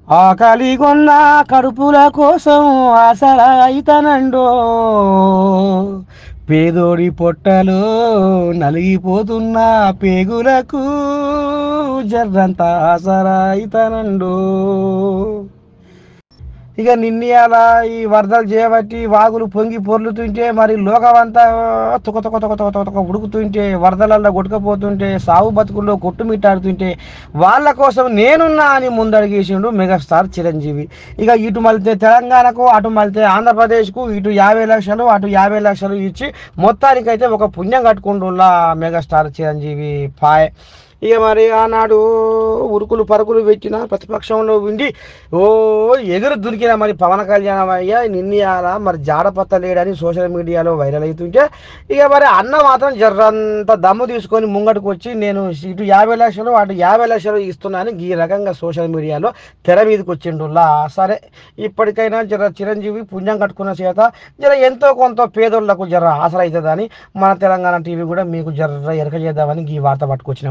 ఆకలిగొన్న కడుపుల కోసం ఆసరా అయితనండో పేదోడి పొట్టలో నలిగిపోతున్న పేగులకు జర్రంత ఆసరా అయితనండో. ఇక నిన్నయాల ఈ వరదలు చేయబట్టి వాగులు పొంగి పొర్లుతుంటే మరి లోకమంతా తుక తుక తుక తుక తుక తుక ఉడుకుతుంటే వరదలలో కొట్టుకపోతుంటే సాగు బతుకుల్లో కొట్టుమిట్టాడుతుంటే వాళ్ళ కోసం నేనున్నా అని ముందడిగేసిండు మెగాస్టార్ చిరంజీవి. ఇక ఇటు మళ్తే తెలంగాణకు అటు మళ్తే ఆంధ్రప్రదేశ్కు ఇటు 50 లక్షలు అటు 50 లక్షలు ఇచ్చి మొత్తానికైతే ఒక పుణ్యం కట్టుకుంటున్నా మెగాస్టార్ చిరంజీవి పాయ్. ఇక మరి ఆనాడు ఉరుకులు పరుగులు పెట్టిన ప్రతిపక్షంలో ఉండి ఓ ఎదురు దొరికిన మరి పవన్ కళ్యాణ్ అయ్యా నిన్నయాల మరి జాడపత్త లేడని సోషల్ మీడియాలో వైరల్ అవుతుంటే ఇక మరి అన్న మాత్రం జర్రంత దమ్ము తీసుకొని ముంగటికి వచ్చి నేను ఇటు 50 లక్షలు అటు 50 లక్షలు ఇస్తున్నాను ఈ రకంగా సోషల్ మీడియాలో తెర మీదకి వచ్చిండులా. సరే ఇప్పటికైనా జర చిరంజీవి పుణ్యం కట్టుకున్న చేత జర ఎంతో కొంత పేదోళ్లకు జర ఆసరా అవుతుందని మన తెలంగాణ టీవీ కూడా మీకు జర ఎరక చేద్దామని ఈ వార్త పట్టుకొచ్చిన